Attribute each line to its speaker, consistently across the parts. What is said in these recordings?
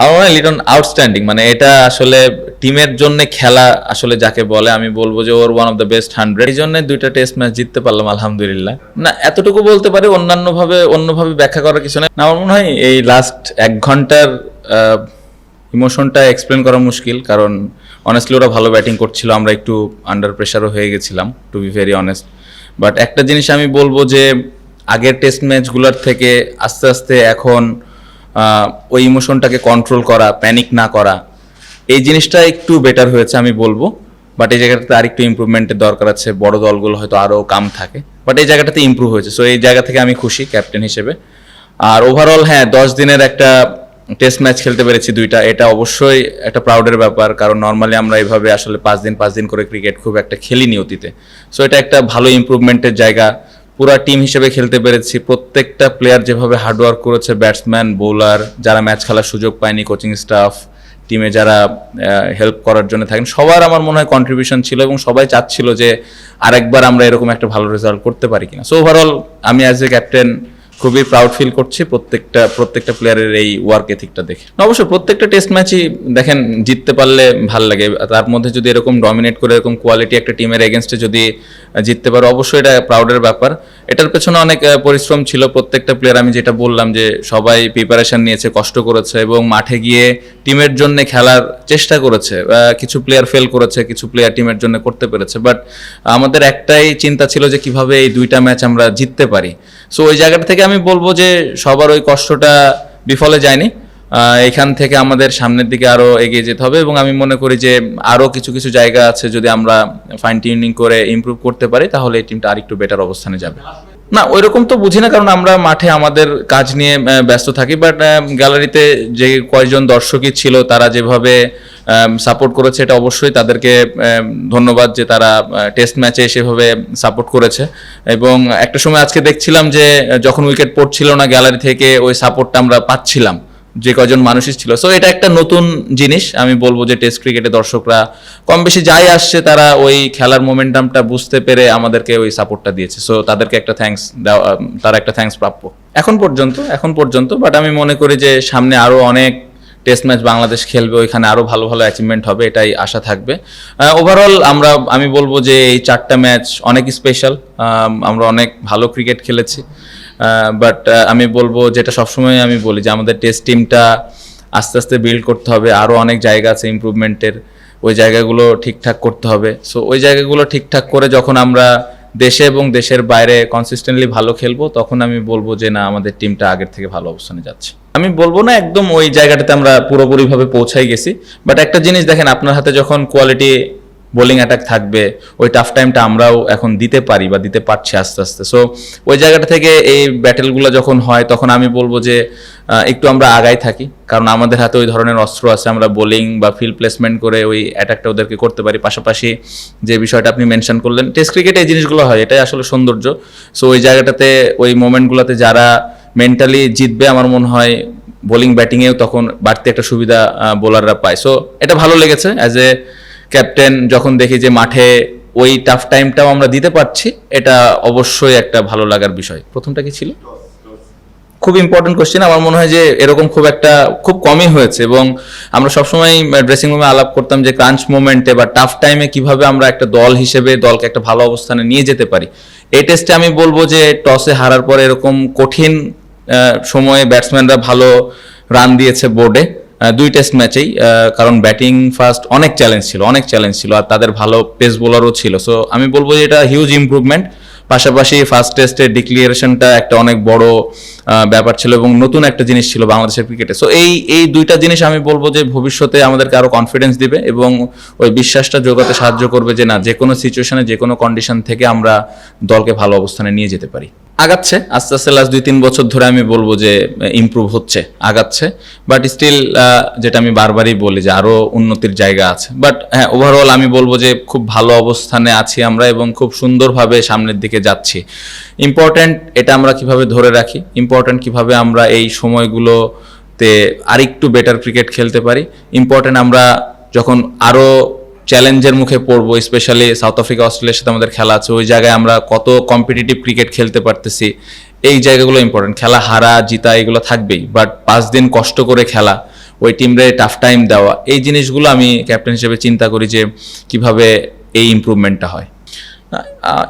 Speaker 1: আমার মনে হয় লিটন আউটস্ট্যান্ডিং, মানে এটা আসলে টিমের জন্য খেলা আসলে যাকে বলে আমি বলবো যে ওর ওয়ান অফ দ্য বেস্ট 100, এই জন্য দুইটা টেস্ট ম্যাচ জিততে পারলাম আলহামদুলিল্লাহ। না এতটুকু বলতে পারি, অন্যভাবে ব্যাখ্যা করার কিছু নেই। না আমার মনে হয় এই লাস্ট 1 ঘন্টার ইমোশনটা এক্সপ্লেন করা মুশকিল, কারণ অনেস্টলি ওরা ভালো ব্যাটিং করছিল, আমরা একটু আন্ডার প্রেশারও হয়ে গেছিলাম to be very honest. But একটা জিনিস আমি বলবো যে আগের টেস্ট ম্যাচগুলোর থেকে আস্তে আস্তে এখন ওই ইমোশনটাকে কন্ট্রোল করা, প্যানিক না করা, এই জিনিসটা একটু বেটার হয়েছে আমি বলবো। বাট এই জায়গাটাতে আরেকটু ইমপ্রুভমেন্টের দরকার আছে, বড় দলগুলো হয়তো আরও কাম থাকে, বাট এই জায়গাটাতে ইমপ্রুভ হয়েছে। সো এই জায়গা থেকে আমি খুশি ক্যাপ্টেন হিসেবে। আর ওভারঅল হ্যাঁ 10 দিনের একটা টেস্ট ম্যাচ খেলতে পেরেছি দুইটা, এটা অবশ্যই একটা প্রাউডের ব্যাপার, কারণ নর্মালি আমরা এইভাবে আসলে 5 দিন করে ক্রিকেট খুব একটা খেলিনি অতীতে। সো এটা একটা ভালো ইমপ্রুভমেন্টের জায়গা। পুরা টিম হিসেবে খেলতে পেরেছি, প্রত্যেকটা প্লেয়ার যেভাবে হার্ডওয়ার্ক করেছে, ব্যাটসম্যান, বোলার, যারা ম্যাচ খেলার সুযোগ পায়নি, কোচিং স্টাফ, টিমে যারা হেল্প করার জন্য থাকেন, সবার আমার মনে হয় কন্ট্রিবিউশন ছিল এবং সবাই চাচ্ছিল যে আরেকবার আমরা এরকম একটা ভালো রেজাল্ট করতে পারি কিনা। সো ওভারঅল আমি অ্যাজ এ ক্যাপ্টেন খুবই প্রাউড ফিল করছি প্রত্যেকটা প্লেয়ারের এই ওয়ার্ক এথিকটা দেখে। অবশ্যই প্রত্যেকটা টেস্ট ম্যাচই দেখেন জিততে পারলে ভাল লাগে, তার মধ্যে যদি এরকম ডমিনেট করে এরকম কোয়ালিটি একটা টিমের এগেনস্টে যদি জিততে পারো অবশ্যই এটা প্রাউডের ব্যাপার। এটার পেছনে অনেক পরিশ্রম ছিল প্রত্যেকটা প্লেয়ার, আমি যেটা বললাম যে সবাই প্রিপারেশন নিয়েছে, কষ্ট করেছে এবং মাঠে গিয়ে টিমের জন্য খেলার চেষ্টা করেছে। কিছু প্লেয়ার ফেল করেছে, কিছু প্লেয়ার টিমের জন্য করতে পেরেছে, বাট আমাদের একটাই চিন্তা ছিল যে কিভাবে এই দুইটা ম্যাচ আমরা জিততে পারি। সো ওই জায়গাটা থেকে আমি বলবো যে সবার ওই কষ্টটা বিফলে যায়নি। এখান থেকে আমাদের সামনের দিকে আরো এগিয়ে যেতে হবে এবং আমি মনে করি যে আরো কিছু জায়গা আছে, যদি আমরা ফাইন টিউনিং করে ইমপ্রুভ করতে পারি তাহলে এই টিমটা আরেকটু বেটার অবস্থানে যাবে। না ওইরকম তো বুঝি না, কারণ আমরা মাঠে আমাদের কাজ নিয়ে ব্যস্ত থাকি, বাট গ্যালারিতে যে কয়েকজন দর্শকই ছিল তারা যেভাবে সাপোর্ট করেছে এটা অবশ্যই তাদেরকে ধন্যবাদ যে তারা টেস্ট ম্যাচে সেভাবে সাপোর্ট করেছে। এবং একটা সময় আজকে দেখছিলাম যে যখন উইকেট পড়ছিল না গ্যালারি থেকে ওই সাপোর্টটা আমরা পাচ্ছিলাম যে কজন মানুষই ছিল। সো এটা একটা নতুন জিনিস, আমি বলবো যে টেস্ট ক্রিকেটে দর্শকরা কম বেশি যাই আসছে তারা ওই খেলার মোমেন্টামটা বুঝতে পেরে আমাদেরকে ওই সাপোর্টটা দিয়েছে। সো তাদেরকে একটা থ্যাঙ্কস দেওয়া, তারা একটা থ্যাঙ্কস প্রাপ্য এখন পর্যন্ত। বাট আমি মনে করি যে সামনে আরো অনেক টেস্ট ম্যাচ বাংলাদেশ খেলবে, ওইখানে আরো ভালো ভালো অ্যাচিভমেন্ট হবে, এটাই আশা থাকবে। ওভারঅল আমি বলবো যে এই 4টা ম্যাচ অনেক স্পেশাল, আমরা অনেক ভালো ক্রিকেট খেলেছি। বাট আমি বলবো যেটা সবসময় আমি বলি যে আমাদের টেস্ট টিমটা আস্তে আস্তে বিল্ড করতে হবে, আরও অনেক জায়গা আছে ইমপ্রুভমেন্টের, ওই জায়গাগুলো ঠিকঠাক করতে হবে। সো ওই জায়গাগুলো ঠিকঠাক করে যখন আমরা দেশে এবং দেশের বাইরে কনসিস্টেন্টলি ভালো খেলবো তখন আমি বলবো যে না আমাদের টিমটা আগের থেকে ভালো অবস্থানে যাচ্ছে। আমি বলবো না একদম ওই জায়গাটাতে আমরা পুরোপুরিভাবে পৌঁছাই গেছি, বাট একটা জিনিস দেখেন, আপনার হাতে যখন কোয়ালিটি বোলিং অ্যাটাক থাকবে ওই টাফ টাইমটা আমরাও এখন দিতে পারি বা দিতে পারছি আস্তে আস্তে। সো ওই জায়গাটা থেকে এই ব্যাটেলগুলো যখন হয় তখন আমি বলবো যে একটু আমরা আগাই থাকি, কারণ আমাদের হাতে ওই ধরনের অস্ত্র আছে, আমরা বোলিং বা ফিল্ড প্লেসমেন্ট করে ওই অ্যাটাকটা ওদেরকে করতে পারি। পাশাপাশি যে বিষয়টা আপনি মেনশন করলেন, টেস্ট ক্রিকেটে এই জিনিসগুলো হয়, এটাই আসলে সৌন্দর্য। সো ওই জায়গাটাতে ওই মোমেন্টগুলোতে যারা মেন্টালি জিতবে আমার মনে হয় বোলিং ব্যাটিংয়েও তখন বাড়তি একটা সুবিধা বোলাররা পায়। সো এটা ভালো লেগেছে অ্যাজ এ ক্যাপ্টেন, যখন দেখি যে মাঠে ওই টাফ টাইমটাও আমরা দিতে পারছি, এটা অবশ্যই একটা ভালো লাগার বিষয়। প্রথমটা কি ছিল? খুব ইম্পর্টেন্ট কোশ্চেন। আমার মনে হয় যে এরকম খুব কমই হয়েছে এবং আমরা সবসময় ড্রেসিং রুমে আলাপ করতাম যে ক্রাঞ্চ মোমেন্টে বা টাফ টাইমে কিভাবে আমরা একটা দল হিসেবে দলকে একটা ভালো অবস্থানে নিয়ে যেতে পারি। এই টেস্টে আমি বলবো যে টসে হারার পরে এরকম কঠিন সময়ে ব্যাটসম্যানরা ভালো রান দিয়েছে বোর্ডে 2 টেস্ট ম্যাচেই, কারণ ব্যাটিং ফার্স্ট অনেক চ্যালেঞ্জ ছিল আর তাদের ভালো পেস বোলারও ছিল। সো আমি বলবো যে এটা হিউজ ইমপ্রুভমেন্ট। পাশাপাশি ফার্স্ট টেস্টের ডিক্লিয়ারেশনটা একটা অনেক বড় ব্যাপার ছিল এবং নতুন একটা জিনিস ছিল বাংলাদেশের ক্রিকেটে। সো এই 2টা জিনিস আমি বলবো যে ভবিষ্যতে আমাদেরকে আরো কনফিডেন্স দিবে এবং ওই বিশ্বাসটা জোগাতে সাহায্য করবে যে না, যে কোনো সিচুয়েশনে যে কোনো কন্ডিশন থেকে আমরা দলকে ভালো অবস্থানে নিয়ে যেতে পারি। আগাচ্ছে আস্তে আস্তে, লাস্ট 2-3 বছর ধরে আমি বলবো যে ইমপ্রুভ হচ্ছে, আগাচ্ছে, বাট স্টিল যেটা আমি বারবারই বলি যে আরো উন্নতির জায়গা আছে। বাট হ্যাঁ ওভারঅল আমি বলবো যে খুব ভালো অবস্থানে আছি আমরা এবং খুব সুন্দরভাবে সামনের দিকে যাচ্ছি। ইম্পর্টেন্ট এটা আমরা কিভাবে ধরে রাখি, ইম্পর্টেন্ট কিভাবে আমরা এই সময়গুলোতে আরেকটু বেটার ক্রিকেট খেলতে পারি, ইম্পর্টেন্ট আমরা যখন আরো চ্যালেঞ্জের মুখে পড়বো, স্পেশালি সাউথ আফ্রিকা অস্ট্রেলিয়ার সাথে আমাদের খেলা আছে, ওই জায়গায় আমরা কত কম্পিটিটিভ ক্রিকেট খেলতে পারতেছি, এই জায়গাগুলো ইম্পর্টেন্ট। খেলা হারা জিতা এগুলো থাকবেই, বাট 5 দিন কষ্ট করে খেলা, ওই টিমরে টাফ টাইম দেওয়া, এই জিনিসগুলো আমি ক্যাপ্টেন হিসেবে চিন্তা করি যে কিভাবে এই ইমপ্রুভমেন্টটা হয়।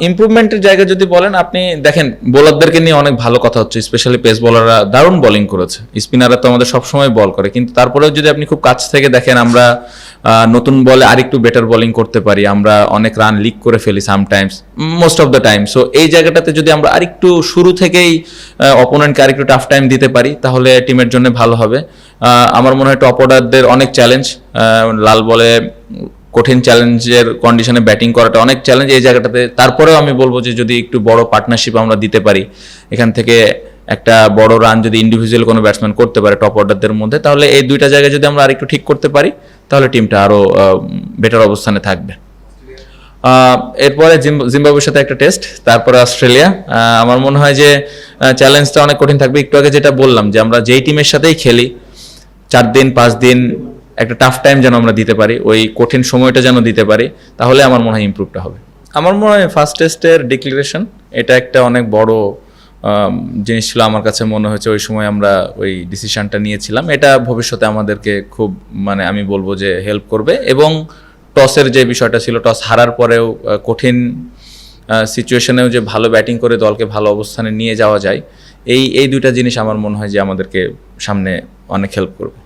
Speaker 1: ইমপ্রুভমেন্টের জায়গা যদি বলেন, আপনি দেখেন বোলারদেরকে নিয়ে অনেক ভালো কথা হচ্ছে, স্পেশালি পেস বোলাররা দারুণ বোলিং করেছে, স্পিনাররা তো আমাদের সবসময় বল করে, কিন্তু তারপরেও যদি আপনি খুব কাছ থেকে দেখেন, আমরা নতুন বলে আরেকটু বেটার বোলিং করতে পারি, আমরা অনেক রান লিক করে ফেলি sometimes, most of the time. So এই জায়গাটাতে যদি আমরা আরেকটু শুরু থেকেই অপোনেন্টকে আরেকটু টাফ টাইম দিতে পারি, তাহলে টিমের জন্য ভালো হবে। আমার মনে হয় টপ অর্ডারদের অনেক চ্যালেঞ্জ, লাল বলে কঠিন চ্যালেঞ্জের কন্ডিশনে ব্যাটিং করাটা অনেক চ্যালেঞ্জ এই জায়গাটাতে। তারপরেও আমি বলবো যে যদি একটু বড় পার্টনারশিপ আমরা দিতে পারি, এখান থেকে একটা বড় রান যদি ইন্ডিভিজুয়াল কোনো ব্যাটসম্যান করতে পারে টপ অর্ডারদের মধ্যে, তাহলে এই দুইটা জায়গায় যদি আমরা আরেকটু ঠিক করতে পারি, তাহলে টিমটা আরও বেটার অবস্থানে থাকবে। এরপরে জিম্বাবুয়ের সাথে একটা টেস্ট, তারপরে অস্ট্রেলিয়া। আমার মনে হয় যে চ্যালেঞ্জটা অনেক কঠিন থাকবে। একটু আগে যেটা বললাম যে আমরা যেই টিমের সাথেই খেলি 4 দিন 5 দিন একটা টাফ টাইম যেন আমরা দিতে পারি, ওই কঠিন সময়টা যেন দিতে পারি, তাহলে আমার মনে হয় ইমপ্রুভটা হবে। আমার মনে হয় ফার্স্ট টেস্টের ডিক্লারেশন এটা একটা অনেক বড় জিনিস ছিল আমার কাছে মনে হয়েছে। ওই সময় আমরা ওই ডিসিশনটা নিয়েছিলাম, এটা ভবিষ্যতে আমাদেরকে খুব মানে আমি বলবো যে হেল্প করবে। এবং টসের যে বিষয়টা ছিল, টস হারার পরেও কঠিন সিচুয়েশনেও যে ভালো ব্যাটিং করে দলকে ভালো অবস্থানে নিয়ে যাওয়া যায়, এই দুইটা জিনিস আমার মনে হয় যে আমাদেরকে সামনে অনেক হেল্প করবে।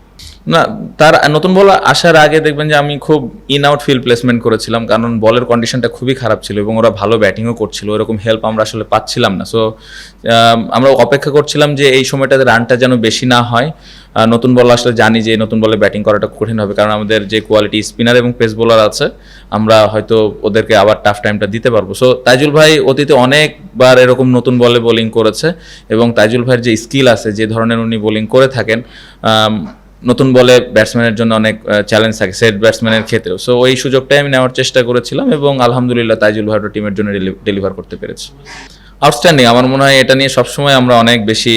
Speaker 1: না, তার নতুন বল আসার আগে দেখবেন যে আমি খুব ইন আউট ফিল্ড প্লেসমেন্ট করেছিলাম, কারণ বলের কন্ডিশনটা খুবই খারাপ ছিল এবং ওরা ভালো ব্যাটিংও করছিল, এরকম হেল্প আমরা আসলে পাচ্ছিলাম না। সো আমরা অপেক্ষা করছিলাম যে এই সময়টাতে রানটা যেন বেশি না হয়। নতুন বল আসলে জানি যে নতুন বলে ব্যাটিং করাটা কঠিন হবে, কারণ আমাদের যে কোয়ালিটি স্পিনার এবং পেস বোলার আছে, আমরা হয়তো ওদেরকে আবার টাফ টাইমটা দিতে পারবো। সো তাইজুল ভাই অতীতে অনেকবার এরকম নতুন বলে বোলিং করেছে, এবং তাইজুল ভাইয়ের যে স্কিল আছে, যে ধরনের উনি বোলিং করে থাকেন, নতুন বলে ব্যাটসম্যানের জন্য অনেক চ্যালেঞ্জ থাকে সেট ব্যাটসম্যানের ক্ষেত্রেও। সো ওই সুযোগটাই আমি নেওয়ার চেষ্টা করেছিলাম, এবং আলহামদুলিল্লাহ তাইজুল ভাই টিমের জন্য ডেলিভার করতে পেরেছি। আউটস্ট্যান্ডিং। আমার মনে হয় এটা নিয়ে সবসময় আমরা অনেক বেশি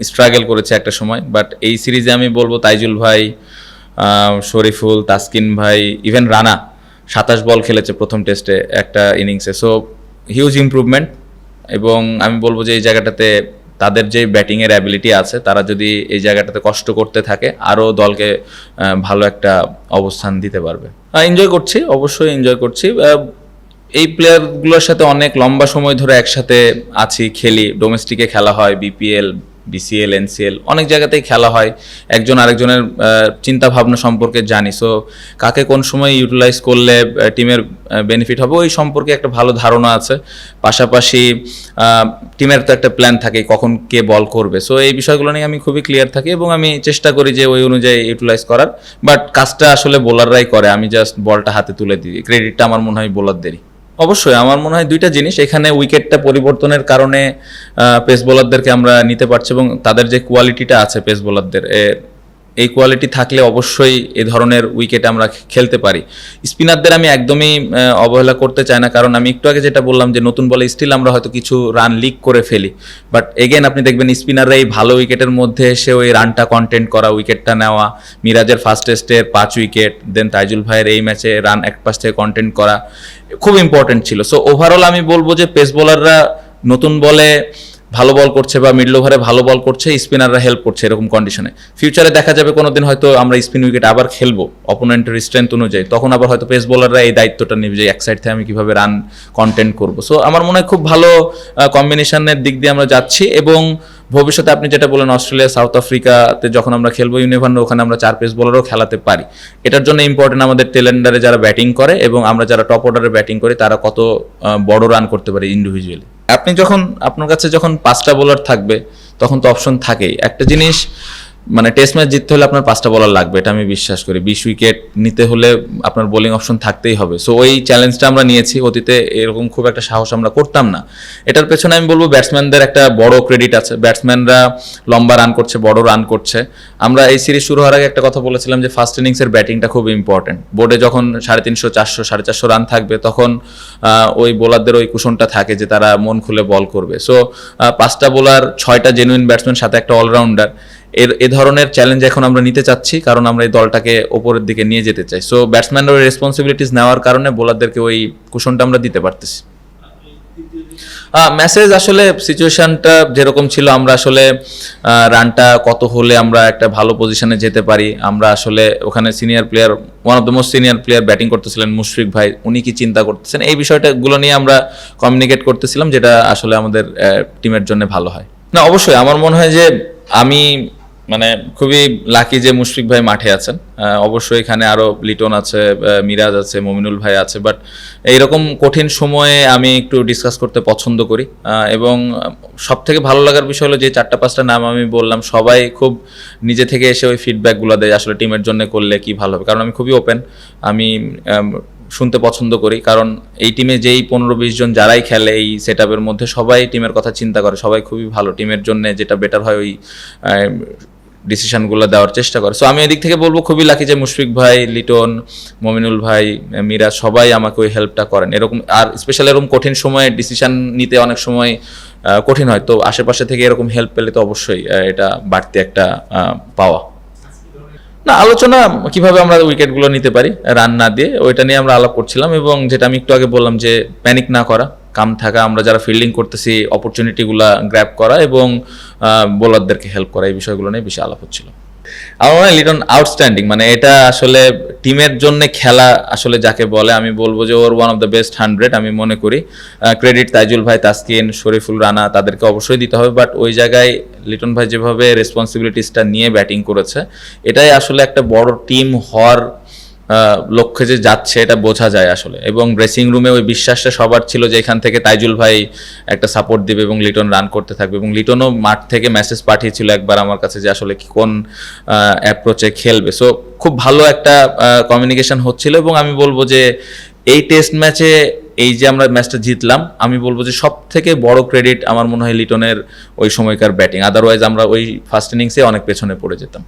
Speaker 1: স্ট্রাগল করেছি একটা সময়, বাট এই সিরিজে আমি বলবো তাইজুল ভাই, শরীফুল, তাসকিন ভাই, ইভেন রানা 27 বল খেলেছে প্রথম টেস্টে একটা ইনিংসে। সো হিউজ ইমপ্রুভমেন্ট, এবং আমি বলবো যে এই জায়গাটাতে তাদের যে ব্যাটিংয়ের অ্যাবিলিটি আছে, তারা যদি এই জায়গাটাতে কষ্ট করতে থাকে, আরও দলকে ভালো একটা অবস্থান দিতে পারবে। এনজয় করছি, অবশ্যই এনজয় করছি। এই প্লেয়ারগুলোর সাথে অনেক লম্বা সময় ধরে একসাথে আছি, খেলি, ডোমেস্টিকে খেলা হয়, বিপিএল, বিসিএল, এনসিএল, অনেক জায়গাতেই খেলা হয়, একজন আরেকজনের চিন্তা ভাবনা সম্পর্কে জানি। সো কাকে কোন সময় ইউটিলাইজ করলে টিমের বেনিফিট হবে, ওই সম্পর্কে একটা ভালো ধারণা আছে। পাশাপাশি টিমের তো একটা প্ল্যান থাকে কখন কে বল করবে। সো এই বিষয়গুলো নিয়ে আমি খুবই ক্লিয়ার থাকি, এবং আমি চেষ্টা করি যে ওই অনুযায়ী ইউটিলাইজ করার। বাট কাজটা আসলে বোলাররাই করে, আমি জাস্ট বলটা হাতে তুলে দিই, ক্রেডিটটা আমার মনে হয় বোলারদেরই। অবশ্যই আমার মনে হয় দুইটা জিনিস, এখানে উইকেটটা পরিবর্তনের কারণে পেস বোলারদেরকে আমরা নিতে পারছি, এবং তাদের যে কোয়ালিটিটা আছে পেস বোলারদের, এই কোয়ালিটি থাকলে অবশ্যই এই ধরনের উইকেটে আমরা খেলতে পারি। স্পিনারদের আমি একদমই অবহেলা করতে চাই না, কারণ আমি একটু আগে যেটা বললাম যে নতুন বলে স্টিল আমরা হয়তো কিছু রান লিক করে ফেলি, বাট এগেন আপনি দেখবেন স্পিনাররা এই ভালো উইকেটের মধ্যে এসে ওই রানটা কন্টেন্ট করা, উইকেটটা নেওয়া, মিরাজের ফার্স্ট টেস্টের 5 উইকেট, দেন তাইজুল ভাইয়ের এই ম্যাচে রান এক পাশ থেকে কন্টেন্ট করা খুব ইম্পর্টেন্ট ছিল। সো ওভারঅল আমি বলবো যে পেস বোলাররা নতুন বলে ভালো বল করছে বা মিডল ওভারে ভালো বল করছে, স্পিনাররা হেল্প করছে এরকম কন্ডিশনে। ফিউচারে দেখা যাবে কোনোদিন হয়তো আমরা স্পিন উইকেট আবার খেলবো অপোনেন্টের স্ট্রেংথ অনুযায়ী, তখন আবার হয়তো পেস বোলাররা এই দায়িত্বটা নেবে যে এক সাইড থেকে আমি কিভাবে রান কন্টেন্ট করবো। সো আমার মনে হয় খুব ভালো কম্বিনেশনের দিক দিয়ে আমরা যাচ্ছি, এবং ভবিষ্যতে আপনি যেটা বলেন অস্ট্রেলিয়া, সাউথ আফ্রিকাতে যখন আমরা খেলবো ইউনিভার্ন, ওখানে আমরা 4 পেস বোলারও খেলাতে পারি। এটার জন্য ইম্পর্টেন্ট আমাদের টেলেন্ডারে যারা ব্যাটিং করে এবং আমরা যারা টপ অর্ডারে ব্যাটিং করি, তারা কত বড় রান করতে পারে ইন্ডিভিজুয়ালি। আপনি যখন আপনার কাছে যখন 5টা বোলার থাকবে, তখন তো অপশন থাকেই। একটা জিনিস মানে টেস্ট ম্যাচ জিততে হলে আপনার 5টা বোলার লাগবে, এটা আমি বিশ্বাস করি। 20 উইকেট নিতে হলে আপনার বোলিং অপশন থাকতেই হবে। সো ওই চ্যালেঞ্জটা আমরা নিয়েছি, অতীতে এরকম খুব একটা সাহস আমরা করতাম না। এটার পেছনে আমি বলবো ব্যাটসম্যানদের একটা বড় ক্রেডিট আছে। ব্যাটসম্যানরা লম্বা রান করছে, বড় রান করছে। আমরা এই সিরিজ শুরু হওয়ার আগে একটা কথা বলেছিলাম যে ফার্স্ট ইনিংসের ব্যাটিংটা খুব ইম্পর্টেন্ট। বোর্ডে যখন 350, 400, 450 রান থাকবে, তখন ওই বোলারদের ওই কুশনটা থাকে যে তারা মন খুলে বল করবে। সো 5টা বোলার, 6টা জেনুইন ব্যাটসম্যান, সাথে একটা অলরাউন্ডার, এ ধরনের চ্যালেঞ্জ এখন আমরা নিতে চাচ্ছি, কারণ আমরা এই দলটাকে ওপরের দিকে নিয়ে যেতে চাই। সো ব্যাটসম্যানরা ওই রেসপন্সিবিলিটিস নেওয়ার কারণে বোলারদেরকে ওই কুশনটা আমরা দিতে পারতেছি। মেসেজ আসলে সিচুয়েশনটা যেরকম ছিল, আমরা আসলে রানটা কত হলে আমরা একটা ভালো পজিশনে যেতে পারি, আমরা আসলে ওখানে senior player, one of the most senior player batting করতেছিলেন মুশফিক ভাই, উনি কি চিন্তা করতেছেন, এই বিষয়টাগুলো নিয়ে আমরা কমিউনিকেট করতেছিলাম, যেটা আসলে আমাদের টিমের জন্য ভালো হয়। না অবশ্যই আমার মনে হয় যে আমি মানে খুবই লাকি যে মুশফিক ভাই মাঠে আছেন। অবশ্যই এখানে আরো লিটন আছে, মিরাজ আছে, মমিনুল ভাই আছে, বাট এইরকম কঠিন সময়ে আমি একটু ডিসকাস করতে পছন্দ করি। এবং সব থেকে ভালো লাগার বিষয় হলো যে 4-5টা নাম আমি বললাম, সবাই খুব নিজে থেকে এসে ওই ফিডব্যাকগুলো দেয় আসলে টিমের জন্য করলে কি ভালো হবে, কারণ আমি খুবই ওপেন, আমি শুনতে পছন্দ করি, কারণ এই টিমে যেই 15-20 জন যারাই খেলে এই সেট আপের মধ্যে সবাই টিমের কথা চিন্তা করে, সবাই খুবই ভালো, টিমের জন্য যেটা বেটার হয় ওই ডিসিশনগুলো দেওয়ার চেষ্টা করে। সো আমি এদিক থেকে বলবো খুবই লাকি যে মুশফিক ভাই, লিটন, মমিনুল ভাই, মিরাজ সবাই আমাকে ওই হেল্পটা করেন এরকম। আর স্পেশালি এরকম কঠিন সময়ে ডিসিশন নিতে অনেক সময় কঠিন হয়, তো আশেপাশে থেকে এরকম হেল্প পেলে তো অবশ্যই এটা বাড়তি একটা পাওয়া। না, আলোচনা কিভাবে আমরা উইকেটগুলো নিতে পারি রান না দিয়ে, ওইটা নিয়ে আমরা আলাপ করছিলাম, এবং যেটা আমি একটু আগে বললাম যে প্যানিক না করা, কাম থাকা, আমরা যারা ফিল্ডিং করতেছি অপরচুনিটিগুলো গ্র্যাব করা এবং বোলারদেরকে হেল্প করা, এই বিষয়গুলো নিয়ে বেশি আলাপ হচ্ছিল। আমার মনে হয় লিটন আউটস্ট্যান্ডিং, মানে এটা আসলে টিমের জন্য খেলা আসলে যাকে বলে, আমি বলবো যে ওর ওয়ান অফ দ্য বেস্ট 100 আমি মনে করি। ক্রেডিট তাইজুল ভাই, তাসকিন, শরীফুল রানা, তাদেরকে অবশ্যই দিতে হবে, বাট ওই জায়গায় লিটন ভাই যেভাবে রেসপন্সিবিলিটিসটা নিয়ে ব্যাটিং করেছে, এটাই আসলে একটা বড় টিম হওয়ার লক্ষ্যে যে যাচ্ছে এটা বোঝা যায় আসলে। এবং ড্রেসিং রুমে ওই বিশ্বাসটা সবার ছিল যে এখান থেকে তাইজুল ভাই একটা সাপোর্ট দিবে এবং লিটন রান করতে থাকবে, এবং লিটনও মাঠ থেকে মেসেজ পাঠিয়েছিল একবার আমার কাছে যে আসলে কোন অ্যাপ্রোচে খেলবে। সো খুব ভালো একটা কমিউনিকেশন হচ্ছিল, এবং আমি বলবো যে এই টেস্ট ম্যাচে এই যে আমরা ম্যাচটা জিতলাম, আমি বলবো যে সব থেকে বড় ক্রেডিট আমার মনে হয় লিটনের ওই সময়কার ব্যাটিং, আদারওয়াইজ আমরা ওই ফার্স্ট ইনিংসে অনেক পেছনে পড়ে যেতাম।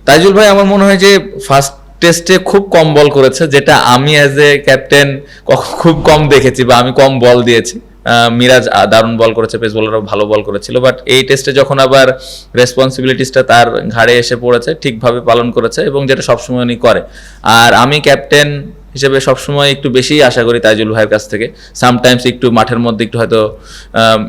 Speaker 1: তাইজুল ভাই আমার মনে হয় যে ফার্স্ট টেস্টে খুব কম বল করেছে, যেটা আমি অ্যাজ এ ক্যাপ্টেন খুব কম দেখেছি, বা আমি কম বল দিয়েছি। মিরাজ দারুণ বল করেছে, পেস বোলারও ভালো বল করেছিল, বাট এই টেস্টে যখন আবার রেসপন্সিবিলিটিসটা তার ঘাড়ে এসে পড়েছে, ঠিকভাবে পালন করেছে, এবং যেটা সবসময় উনি করে। আর আমি ক্যাপ্টেন হিসেবে সবসময় একটু বেশিই আশা করি তাইজুল ভাইয়ের কাছ থেকে। সামটাইমস একটু মাঠের মধ্যে একটু হয়তো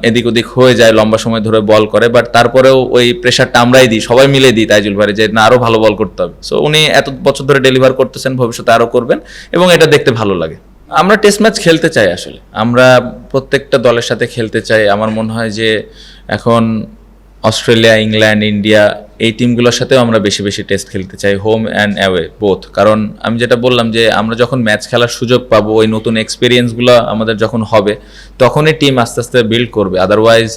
Speaker 1: এদিক ওদিক হয়ে যায়, লম্বা সময় ধরে বল করে, বাট তারপরেও ওই প্রেশারটা আমরাই দিই, সবাই মিলে দিই তাইজুল ভাই যে না আরও ভালো বল করতে হবে। সো উনি এত বছর ধরে ডেলিভার করতেছেন, ভবিষ্যতে আরও করবেন, এবং এটা দেখতে ভালো লাগে। আমরা টেস্ট ম্যাচ খেলতে চাই, আসলে আমরা প্রত্যেকটা দলের সাথে খেলতে চাই। আমার মনে হয় যে এখন অস্ট্রেলিয়া, ইংল্যান্ড, ইন্ডিয়া এই টিমগুলোর সাথেও আমরা বেশি বেশি টেস্ট খেলতে চাই, হোম অ্যান্ড অ্যাওয়ে বোথ। কারণ আমি যেটা বললাম যে আমরা যখন ম্যাচ খেলার সুযোগ পাবো, ওই নতুন এক্সপিরিয়েন্সগুলো আমাদের যখন হবে, তখনই টিম আস্তে আস্তে বিল্ড করবে। আদারওয়াইজ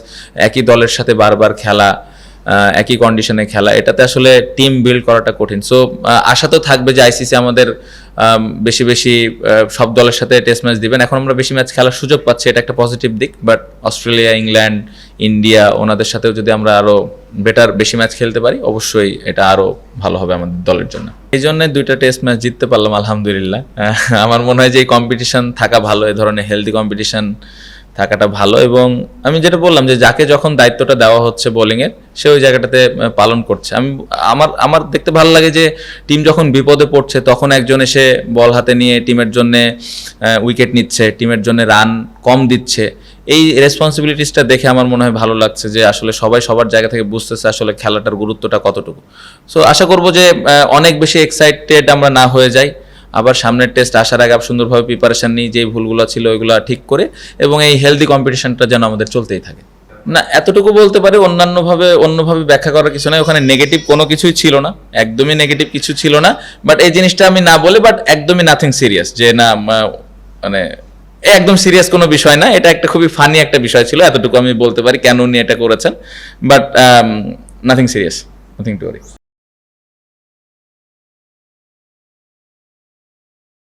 Speaker 1: একই দলের সাথে বারবার খেলা, একই কন্ডিশনে খেলা, এটাতে আসলে টিম বিল্ড করাটা কঠিন। সো আশা তো থাকবে যে আইসিসি আমাদের বেশি বেশি সব দলের সাথে টেস্ট ম্যাচ দিবেন। এখন আমরা বেশি ম্যাচ খেলার সুযোগ পাচ্ছি, এটা একটা পজিটিভ দিক, বাট অস্ট্রেলিয়া, ইংল্যান্ড, ইন্ডিয়া ওনাদের সাথেও যদি আমরা আরও বেশি ম্যাচ খেলতে পারি, অবশ্যই এটা আরও ভালো হবে আমাদের দলের জন্য। এই জন্য 2টা টেস্ট ম্যাচ জিততে পারলাম আলহামদুলিল্লাহ। আমার মনে হয় যে এই কম্পিটিশন থাকা ভালো, এই ধরনের হেলদি কম্পিটিশন থাকাটা ভালো, এবং আমি যেটা বললাম যে যাকে যখন দায়িত্বটা দেওয়া হচ্ছে বোলিংয়ের, সে ওই জায়গাটাতে পালন করছে। আমার দেখতে ভালো লাগে যে টিম যখন বিপদে পড়ছে, তখন একজন এসে বল হাতে নিয়ে টিমের জন্য উইকেট নিচ্ছে, টিমের জন্য রান কম দিচ্ছে। এই রেসপন্সিবিলিটিসটা দেখে আমার মনে হয় ভালো লাগছে যে আসলে সবাই সবার জায়গা থেকে বুঝতেছে আসলে খেলাটার গুরুত্বটা কতটুকু। সো আশা করবো যে অনেক বেশি এক্সাইটেড আমরা না হয়ে যাই, আবার সামনের টেস্ট আসার আগে সুন্দরভাবে প্রিপারেশন নিই, যে ভুলগুলো ছিল ওইগুলো ঠিক করে, এবং এই হেলদি কম্পিটিশনটা যেন আমাদের চলতেই থাকে। না, এতটুকু বলতে পারি, অন্যভাবে ব্যাখ্যা করার কিছু নাই, ওখানে নেগেটিভ কোনো কিছুই ছিল না, একদমই নেগেটিভ কিছু ছিল না। বাট এই জিনিসটা আমি না বলে, বাট একদমই নাথিং সিরিয়াস, যে না মানে একদম সিরিয়াস কোনো বিষয় না, এটা একটা খুবই ফানি একটা বিষয় ছিল, এতটুকু আমি বলতে পারি কেন উনি এটা করেছেন, but nothing serious, nothing to worry.